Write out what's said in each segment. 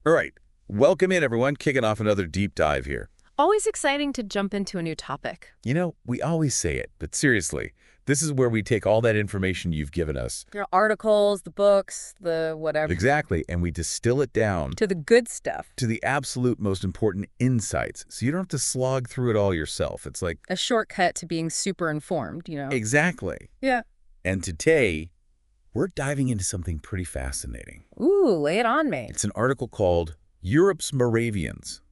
All right. Welcome in, everyone. Kicking off another deep dive here. Always exciting to jump into a new topic. You know, we always say it, but seriously, this is where we take all that information you've given us. Your articles, the books, the whatever. Exactly. And we distill it down To the good stuff. to the absolute most important insights. So you don't have to slog through it all yourself. It's like... A shortcut to being super informed, Exactly. Yeah. And today, we're diving into something pretty fascinating. Ooh, lay it on me. It's an article called Europe's Moravians,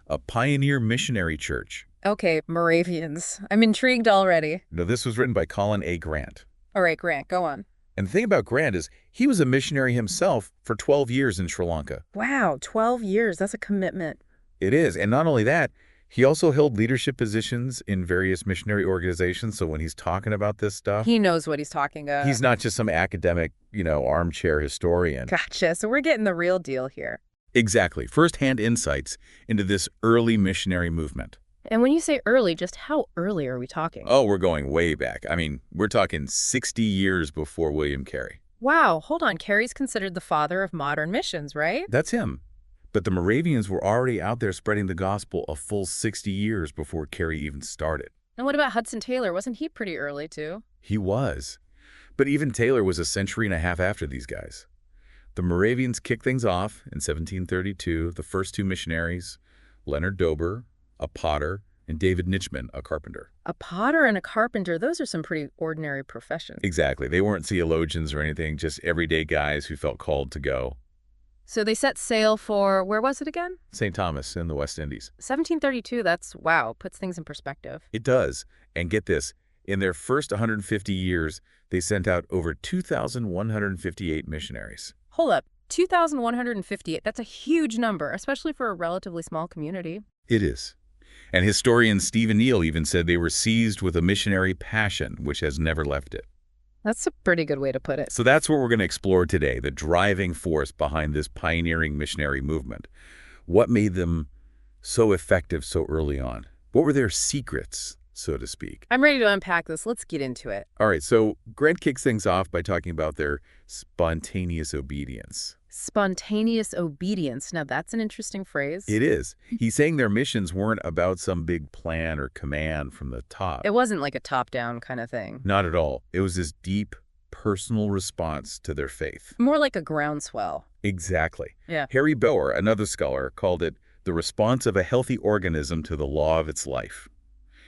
a pioneer missionary church. Okay, Moravians. I'm intrigued already. Now, this was written by Colin A. Grant. All right, Grant, go on. And the thing about Grant is he was a missionary himself for 12 years in Sri Lanka. Wow, 12 years. That's a commitment. It is. And not only that, he also held leadership positions in various missionary organizations. So when he's talking about this stuff, He knows what he's talking about. he's not just some academic, armchair historian. Gotcha. So we're getting the real deal here. Exactly. First-hand insights into this early missionary movement. And when you say early, just how early are we talking? Oh, we're going way back. I mean, we're talking 60 years before William Carey. Wow, hold on. Carey's considered the father of modern missions, right? That's him. But the Moravians were already out there spreading the gospel a full 60 years before Carey even started. And what about Hudson Taylor? Wasn't he pretty early, too? He was. But even Taylor was a century and a half after these guys. The Moravians kicked things off in 1732. The first two missionaries, Leonard Dober, a potter, and David Nitschmann, a carpenter. A potter and a carpenter, those are some pretty ordinary professions. Exactly. They weren't theologians or anything, just everyday guys who felt called to go. So they set sail for, where was it again? St. Thomas in the West Indies. 1732, that's, wow, puts things in perspective. It does. And get this, in their first 150 years, they sent out over 2,158 missionaries. Hold up, 2,158, that's a huge number, especially for a relatively small community. It is. And historian Stephen Neal even said they were seized with a missionary passion, which has never left it. That's a pretty good way to put it. So that's what we're going to explore today, the driving force behind this pioneering missionary movement. What made them so effective so early on? What were their secrets, so to speak? I'm ready to unpack this. Let's get into it. All right, so Grant kicks things off by talking about their spontaneous obedience. Spontaneous obedience. Now, that's an interesting phrase. It is. He's saying their missions weren't about some big plan or command from the top. It wasn't like a top-down kind of thing. Not at all. It was this deep, personal response to their faith. More like a groundswell. Exactly. Yeah. Harry Bower, another scholar, called it the response of a healthy organism to the law of its life.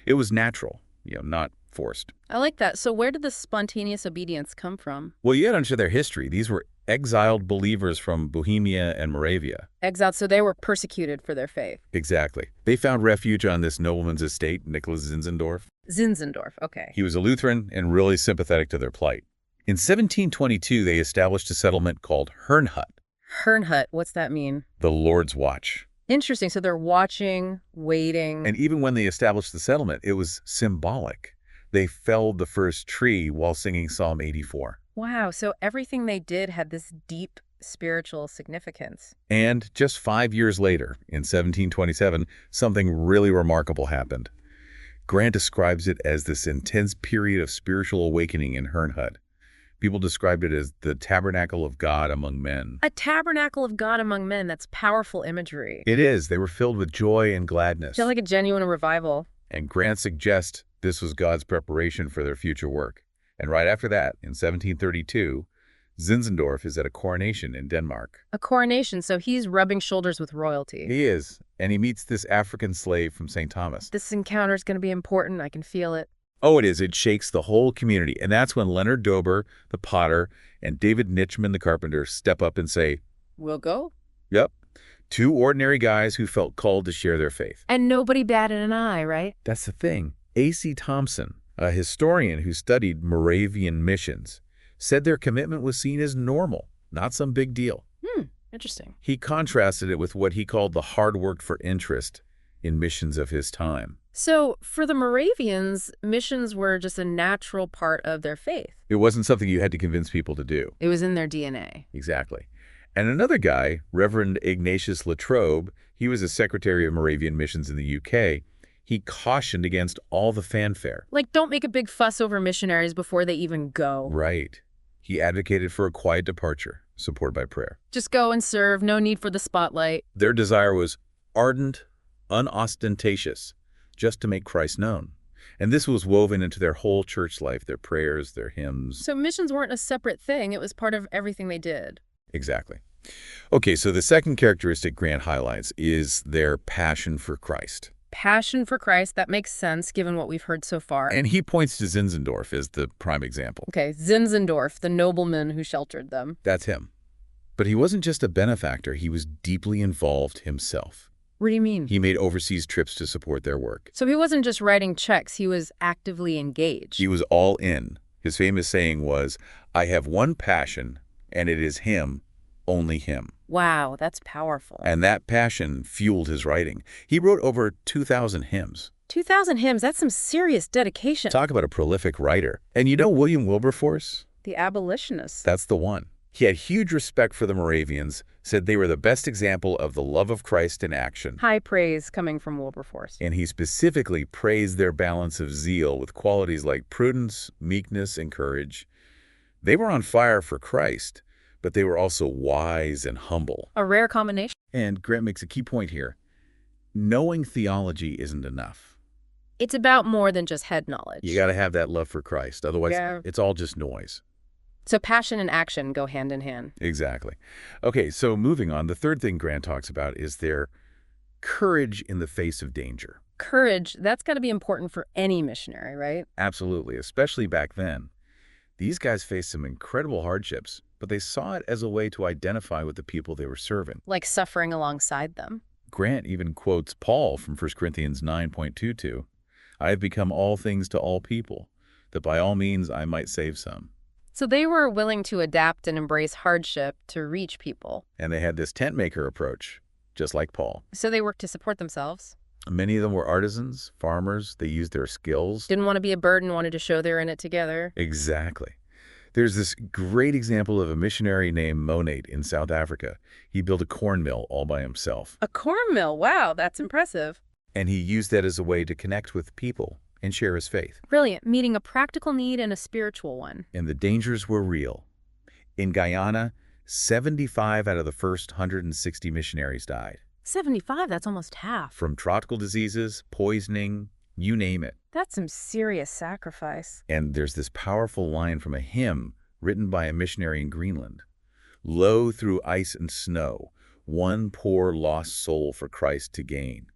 It was natural, not forced. I like that. So where did the spontaneous obedience come from? Well, you got into their history. These were exiled believers from Bohemia and Moravia. Exiled, so they were persecuted for their faith. Exactly. They found refuge on this nobleman's estate, Nicholas Zinzendorf. Zinzendorf, okay. He was a Lutheran and really sympathetic to their plight. In 1722, they established a settlement called Herrnhut, Herrnhut, what's that mean? the Lord's Watch. Interesting. So they're watching, waiting. And even when they established the settlement, it was symbolic. They felled the first tree while singing Psalm 84. Wow, so everything they did had this deep spiritual significance. And just 5 years later, in 1727, something really remarkable happened. Grant describes it as this intense period of spiritual awakening in Herrnhut. People described it as the tabernacle of God among men. A tabernacle of God among men, that's powerful imagery. It is. They were filled with joy and gladness. Feel like a genuine revival. And Grant suggests this was God's preparation for their future work. And right after that, in 1732, Zinzendorf is at a coronation in Denmark. A coronation, so he's rubbing shoulders with royalty. He is, and he meets this African slave from St. Thomas. This encounter is going to be important. I can feel it. Oh, it is. It shakes the whole community. And that's when Leonard Dober, the potter, and David Nitschmann, the carpenter, step up and say, We'll go. Yep, two ordinary guys who felt called to share their faith. And nobody batted an eye, right? That's the thing. A.C. Thompson, a historian who studied Moravian missions, said their commitment was seen as normal, not some big deal. Interesting. He contrasted it with what he called the hard work for interest in missions of his time. So for the Moravians, missions were just a natural part of their faith. It wasn't something you had to convince people to do. It was in their DNA. Exactly. And another guy, Reverend Ignatius Latrobe, he was a secretary of Moravian missions in the UK. He cautioned against all the fanfare. Like, don't make a big fuss over missionaries before they even go. Right. He advocated for a quiet departure. supported by prayer. Just go and serve, no need for the spotlight. Their desire was ardent, unostentatious, just to make Christ known. And this was woven into their whole church life, their prayers, their hymns. So missions weren't a separate thing. It was part of everything they did. Exactly. Okay, so the second characteristic Grant highlights is their passion for Christ. Passion for Christ, that makes sense given what we've heard so far. And he points to Zinzendorf as the prime example. Okay, Zinzendorf, the nobleman who sheltered them. That's him. But he wasn't just a benefactor, he was deeply involved himself. What do you mean? He made overseas trips to support their work. So he wasn't just writing checks, he was actively engaged. He was all in. His famous saying was, "I have one passion, and it is him, only him." Wow, that's powerful. And that passion fueled his writing. He wrote over 2,000 hymns. 2,000 hymns, that's some serious dedication. Talk about a prolific writer. And you know William Wilberforce? The abolitionists. That's the one. He had huge respect for the Moravians, said they were the best example of the love of Christ in action. High praise coming from Wilberforce. And he specifically praised their balance of zeal with qualities like prudence, meekness, and courage. They were on fire for Christ, but they were also wise and humble. A rare combination. And Grant makes a key point here. Knowing theology isn't enough. It's about more than just head knowledge. You got to have that love for Christ. Otherwise, Yeah. It's all just noise. So passion and action go hand in hand. Exactly. Okay, so moving on, the third thing Grant talks about is their courage in the face of danger. Courage, that's got to be important for any missionary, right? Absolutely, especially back then. These guys faced some incredible hardships, but they saw it as a way to identify with the people they were serving. Like suffering alongside them. Grant even quotes Paul from 1 Corinthians 9:22. "I have become all things to all people, that by all means I might save some." So they were willing to adapt and embrace hardship to reach people. And they had this tent maker approach, just like Paul. So they worked to support themselves. Many of them were artisans, farmers. They used their skills. Didn't want to be a burden, wanted to show they're in it together. Exactly. There's this great example of a missionary named Monate in South Africa. He built a corn mill all by himself. A corn mill, wow, that's impressive. And he used that as a way to connect with people and share his faith. Brilliant, meeting a practical need and a spiritual one. And the dangers were real. In Guyana, 75 out of the first 160 missionaries died. 75, that's almost half. From tropical diseases, poisoning, you name it. That's some serious sacrifice. And there's this powerful line from a hymn written by a missionary in Greenland. "Lo, through ice and snow, one poor lost soul for Christ to gain.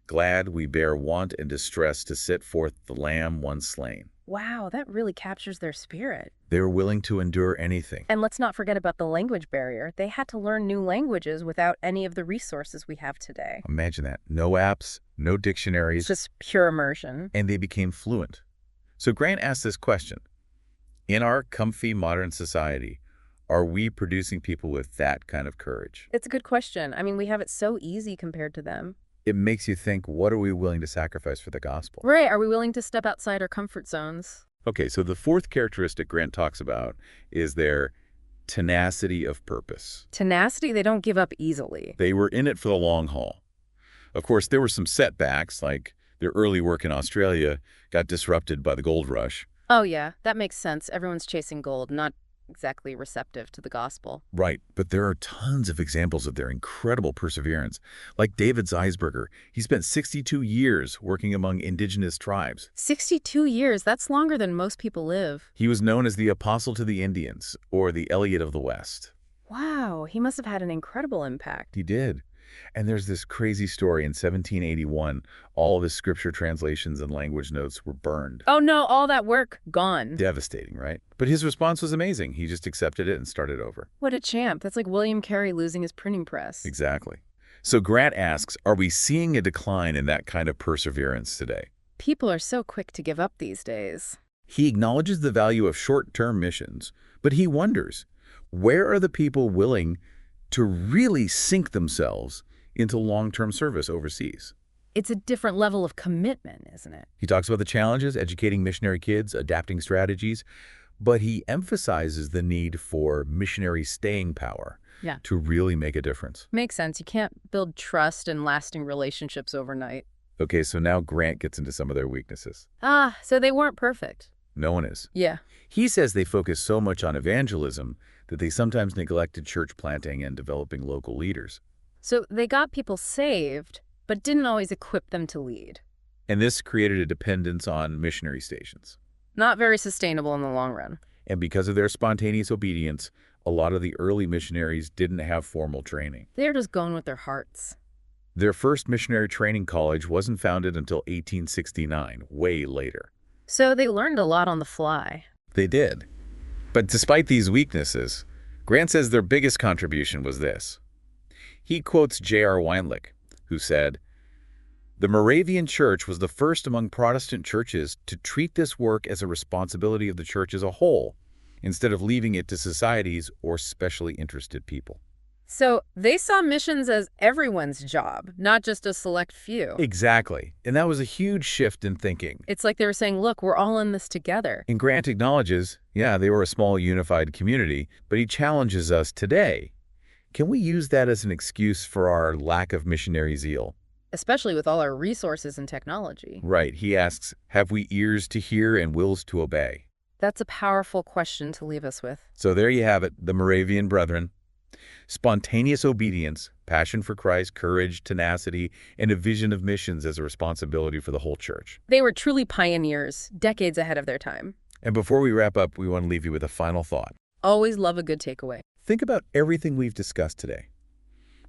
Glad we bear want and distress to set forth the Lamb once slain." Wow, that really captures their spirit. They were willing to endure anything. And let's not forget about the language barrier. They had to learn new languages without any of the resources we have today. Imagine that. No apps, no It's dictionaries, just pure immersion. and they became fluent. So Grant asked this question. In our comfy modern society, are we producing people with that kind of courage? It's a good question. I mean, we have it so easy compared to them. It makes you think, what are we willing to sacrifice for the gospel? Right, are we willing to step outside our comfort zones? Okay, so the fourth characteristic Grant talks about is their tenacity of purpose. Tenacity, they don't give up easily. They were in it for the long haul. Of course, there were some setbacks, like their early work in Australia got disrupted by the gold rush. Oh yeah, that makes sense. Everyone's chasing gold, not exactly receptive to the gospel. Right, but there are tons of examples of their incredible perseverance. Like David Zeisberger, he spent 62 years working among indigenous tribes. 62 years, that's longer than most people live. He was known as the Apostle to the Indians, or the Eliot of the West. Wow, he must have had an incredible impact. He did. And there's this crazy story in 1781, all of his scripture translations and language notes were burned. Oh no, all that work, gone. Devastating, right? But his response was amazing. He just accepted it and started over. What a champ. That's like William Carey losing his printing press. Exactly. So Grant asks, are we seeing a decline in that kind of perseverance today? People are so quick to give up these days. He acknowledges the value of short-term missions, but he wonders, where are the people willing to really sink themselves into long-term service overseas? It's a different level of commitment, isn't it? He talks about the challenges, educating missionary kids, adapting strategies, but he emphasizes the need for missionary staying power to really make a difference. Makes sense. You can't build trust and lasting relationships overnight. Okay, so now Grant gets into some of their weaknesses. So they weren't perfect. No one is. Yeah. He says they focus so much on evangelism that they sometimes neglected church planting and developing local leaders. So they got people saved, but didn't always equip them to lead. And this created a dependence on missionary stations. Not very sustainable in the long run. And because of their spontaneous obedience, a lot of the early missionaries didn't have formal training. They're just going with their hearts. Their first missionary training college wasn't founded until 1869, way later. So they learned a lot on the fly. They did. But despite these weaknesses, Grant says their biggest contribution was this. He quotes J.R. Weinlich, who said, "The Moravian Church was the first among Protestant churches to treat this work as a responsibility of the church as a whole, instead of leaving it to societies or specially interested people." So they saw missions as everyone's job, not just a select few. Exactly. And that was a huge shift in thinking. It's like they were saying, look, we're all in this together. And Grant acknowledges, yeah, they were a small unified community, but he challenges us today. Can we use that as an excuse for our lack of missionary zeal? Especially with all our resources and technology. Right. He asks, have we ears to hear and wills to obey? That's a powerful question to leave us with. So there you have it, the Moravian brethren. Spontaneous obedience, passion for Christ, courage, tenacity, and a vision of missions as a responsibility for the whole church. They were truly pioneers, decades ahead of their time. And before we wrap up, we want to leave you with a final thought. Always love a good takeaway. Think about everything we've discussed today.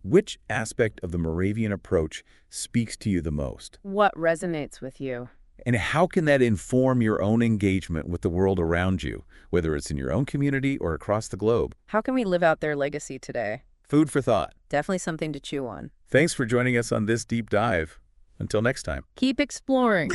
Which aspect of the Moravian approach speaks to you the most? What resonates with you? And how can that inform your own engagement with the world around you, whether it's in your own community or across the globe? How can we live out their legacy today? Food for thought. Definitely something to chew on. Thanks for joining us on this deep dive. Until next time. Keep exploring.